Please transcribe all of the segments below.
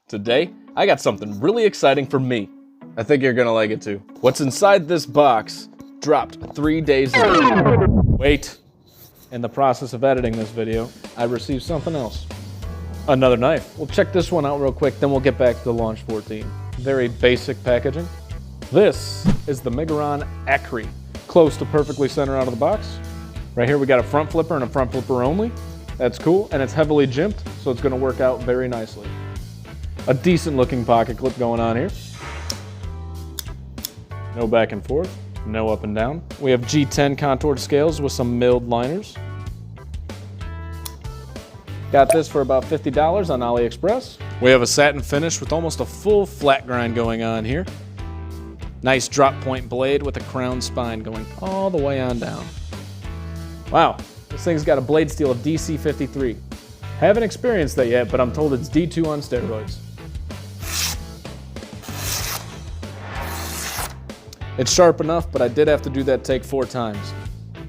Today, I got something really exciting for me. I think you're gonna like it too. What's inside this box dropped 3 days ago. Wait. In the process of editing this video, I received something else. Another knife. We'll check this one out real quick, then we'll get back to the Launch 14. Very basic packaging. This is the Miguron Akri. Close to perfectly center out of the box. Right here we got a front flipper and a front flipper only. That's cool, and it's heavily jimped, so it's gonna work out very nicely. A decent looking pocket clip going on here. No back and forth, no up and down. We have G10 contoured scales with some milled liners. Got this for about $50 on AliExpress. We have a satin finish with almost a full flat grind going on here. Nice drop point blade with a crown spine going all the way on down. Wow, this thing's got a blade steel of DC53. Haven't experienced that yet, but I'm told it's D2 on steroids. It's sharp enough, but I did have to do that take 4 times.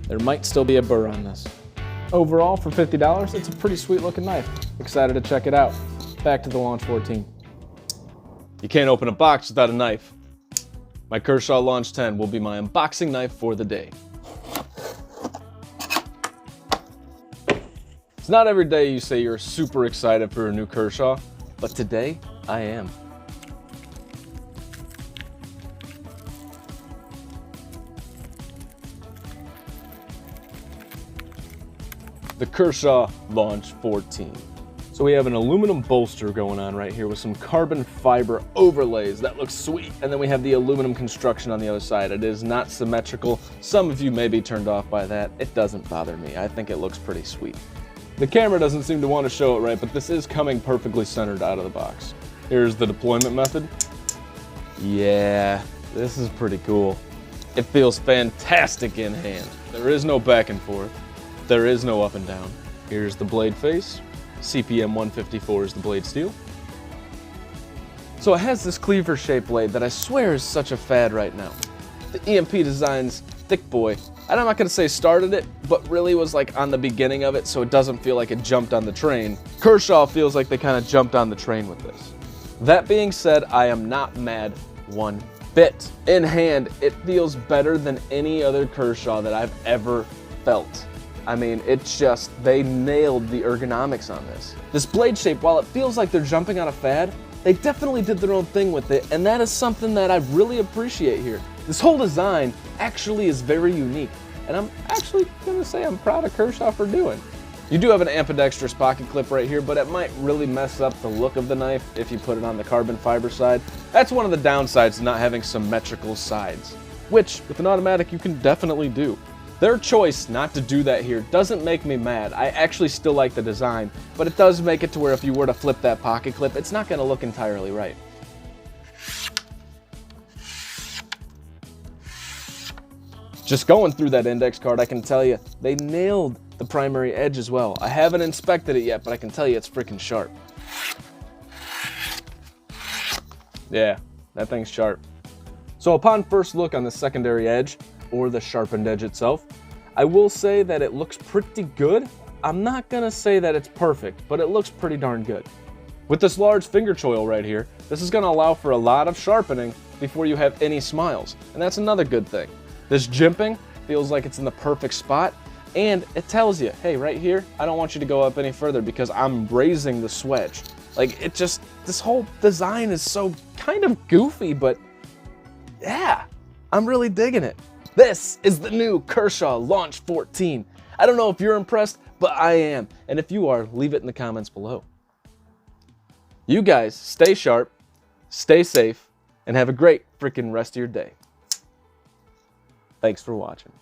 There might still be a burr on this. Overall, for $50, it's a pretty sweet looking knife. Excited to check it out. Back to the Launch 14. You can't open a box without a knife. My Kershaw Launch 10 will be my unboxing knife for the day. It's not every day you say you're super excited for a new Kershaw, but today I am. The Kershaw Launch 14. So we have an aluminum bolster going on right here with some carbon fiber overlays. That looks sweet. And then we have the aluminum construction on the other side. It is not symmetrical. Some of you may be turned off by that. It doesn't bother me. I think it looks pretty sweet. The camera doesn't seem to want to show it right, but this is coming perfectly centered out of the box. Here's the deployment method. Yeah, this is pretty cool. It feels fantastic in hand. There is no back and forth. There is no up and down. Here's the blade face. CPM 154 is the blade steel. So it has this cleaver shaped blade that I swear is such a fad right now. The EMP Designs thick boy, and I'm not gonna say started it, but really was like on the beginning of it, so it doesn't feel like it jumped on the train. Kershaw feels like they kind of jumped on the train with this. That being said, I am not mad one bit. In hand, it feels better than any other Kershaw that I've ever felt. I mean, it's just, they nailed the ergonomics on this. This blade shape, while it feels like they're jumping on a fad, they definitely did their own thing with it, and that is something that I really appreciate here. This whole design actually is very unique, and I'm actually gonna say I'm proud of Kershaw for doing. You do have an ambidextrous pocket clip right here, but it might really mess up the look of the knife if you put it on the carbon fiber side. That's one of the downsides to not having symmetrical sides, which with an automatic you can definitely do. Their choice not to do that here doesn't make me mad. I actually still like the design, but it does make it to where if you were to flip that pocket clip, it's not gonna look entirely right. Just going through that index card, I can tell you, they nailed the primary edge as well. I haven't inspected it yet, but I can tell you it's freaking sharp. Yeah, that thing's sharp. So upon first look on the secondary edge, or the sharpened edge itself, I will say that it looks pretty good. I'm not gonna say that it's perfect, but it looks pretty darn good. With this large finger choil right here, this is gonna allow for a lot of sharpening before you have any smiles, and that's another good thing. This jimping feels like it's in the perfect spot, and it tells you, hey, right here, I don't want you to go up any further because I'm raising the swedge. Like, it just, this whole design is so kind of goofy, but yeah, I'm really digging it. This is the new Kershaw Launch 14. I don't know if you're impressed, but I am. And if you are, leave it in the comments below. You guys stay sharp, stay safe, and have a great freaking rest of your day. Thanks for watching.